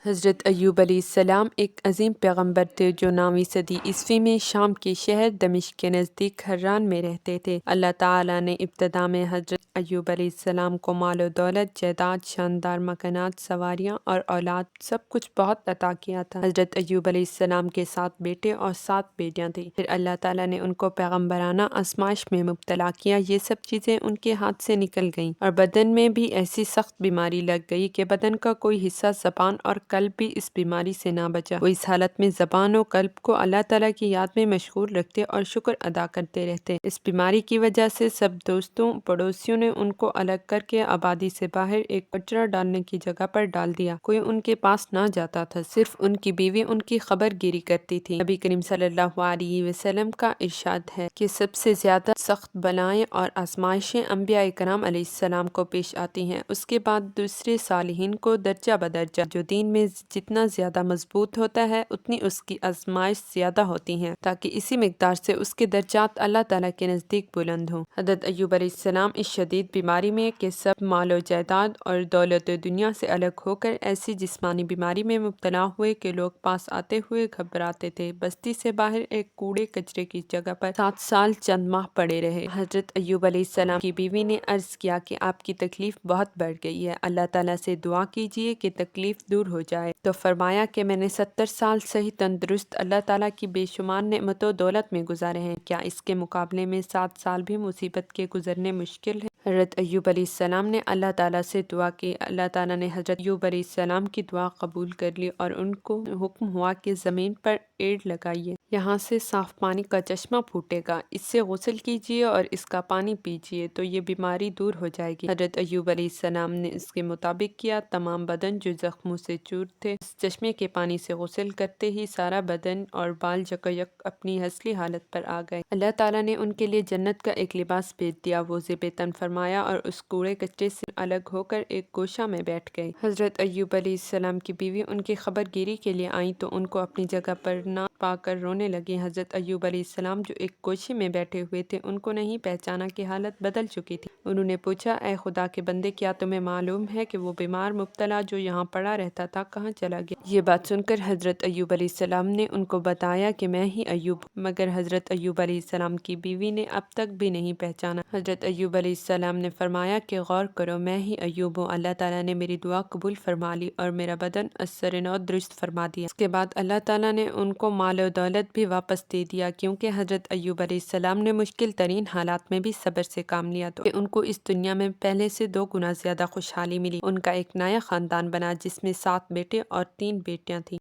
حضرت ایوب علیہ السلام ایک عظیم پیغمبر تھے جو 9ویں صدی عیسوی میں شام کے شہر دمشق کے نزدیک حران میں رہتے تھے۔ اللہ تعالیٰ نے ابتدا میں حضرت ایوب علیہ السلام کو مال و دولت، جائیداد، شاندار مکانات، سواریاں اور اولاد سب کچھ بہت عطا کیا تھا۔ حضرت ایوب علیہ السلام کے 7 بیٹے اور 7 بیٹیاں تھیں۔ پھر اللہ تعالیٰ نے ان کو پیغمبرانہ آزمائش میں مبتلا کیا۔ یہ سب چیزیں ان کے ہاتھ سے نکل گئیں اور بدن میں بھی ایسی سخت بیماری لگ گئی کہ بدن کا کوئی حصہ، زبان اور قلب بھی اس بیماری سے نہ بچا۔ وہ اس حالت میں زبان و قلب کو اللہ تعالیٰ کی یاد میں مشغول رکھتے اور شکر ادا کرتے رہتے۔ اس بیماری کی وجہ سے سب دوستوں پڑوسیوں نے ان کو الگ کر کے آبادی سے باہر ایک کچرا ڈالنے کی جگہ پر ڈال دیا۔ کوئی ان کے پاس نہ جاتا تھا، صرف ان کی بیوی ان کی خبر گیری کرتی تھی۔ نبی کریم صلی اللہ علیہ وسلم کا ارشاد ہے کہ سب سے زیادہ سخت بلائیں اور آزمائشیں انبیاء کرام علیہ السلام کو پیش آتی ہیں، اس کے بعد دوسرے صالحین کو درجہ بدرجہ۔ جو دین میں جتنا زیادہ مضبوط ہوتا ہے اتنی اس کی آزمائش زیادہ ہوتی ہیں، تاکہ اسی مقدار سے اس کے درجات اللہ تعالیٰ کے نزدیک بلند ہوں۔ حضرت ایوب علیہ السلام اس شدید بیماری میں کہ سب مال و جائیداد اور دولت دنیا سے الگ ہو کر ایسی جسمانی بیماری میں مبتلا ہوئے کہ لوگ پاس آتے ہوئے گھبراتے تھے۔ بستی سے باہر ایک کوڑے کچرے کی جگہ پر 7 سال چند ماہ پڑے رہے۔ حضرت ایوب علیہ السلام کی بیوی نے عرض کیا کہ آپ کی تکلیف بہت بڑھ گئی ہے، اللہ تعالیٰ سے دعا کیجیے کہ تکلیف دور ہو جائے۔ تو فرمایا کہ میں نے 70 سال صحیح تندرست اللہ تعالیٰ کی بے شمار نعمت و دولت میں گزارے ہیں، کیا اس کے مقابلے میں 7 سال بھی مصیبت کے گزرنے مشکل ہے؟ حضرت ایوب علیہ السلام نے اللہ تعالیٰ سے دعا کی۔ اللہ تعالیٰ نے حضرت ایوب علیہ السلام کی دعا قبول کر لی اور ان کو حکم ہوا کہ زمین پر ایڑ لگائیے، یہاں سے صاف پانی کا چشمہ پھوٹے گا، اس سے غسل کیجیے اور اس کا پانی پیجیے تو یہ بیماری دور ہو جائے گی۔ حضرت ایوب علیہ السلام نے اس کے مطابق کیا۔ تمام بدن جو زخموں سے چور تھے، اس چشمے کے پانی سے غسل کرتے ہی سارا بدن اور بال یکایک اپنی اصلی حالت پر آ گئے۔ اللہ تعالیٰ نے ان کے لیے جنت کا ایک لباس بھیج دیا، وہ زیب تن فرمایا اور اس کوڑے کچرے سے الگ ہو کر ایک گوشہ میں بیٹھ گئے۔ حضرت ایوب علیہ السلام کی بیوی ان کی خبر گیری کے لیے آئیں تو ان کو اپنی جگہ پر نہ پا کر رونے لگی۔ حضرت ایوب علیہ السلام جو ایک گوشے میں بیٹھے ہوئے تھے، ان کو نہیں پہچانا کہ حالت بدل چکی تھی۔ انہوں نے پوچھا، اے خدا کے بندے، کیا تمہیں معلوم ہے کہ وہ بیمار مبتلا جو یہاں پڑا رہتا تھا کہاں چلا گیا؟ یہ بات سن کر حضرت ایوب علیہ السلام نے ان کو بتایا کہ میں ہی ایوب ہوں، مگر حضرت ایوب علیہ السلام کی بیوی نے اب تک بھی نہیں پہچانا۔ حضرت ایوب علیہ السلام نے فرمایا کہ غور کرو، میں ہی ایوب ہوں، اللہ تعالیٰ نے میری دعا قبول فرما لی اور میرا بدن ازسر نو درست فرما دیا۔ اس کے بعد اللہ تعالیٰ نے ان کو مال و دولت بھی واپس دے دیا، کیونکہ حضرت ایوب علیہ السلام نے مشکل ترین حالات میں بھی صبر سے کام لیا تو ان کو اس دنیا میں پہلے سے 2 گنا زیادہ خوشحالی ملی۔ ان کا ایک نیا خاندان بنا جس میں 7 بیٹے اور 3 بیٹیاں تھیں۔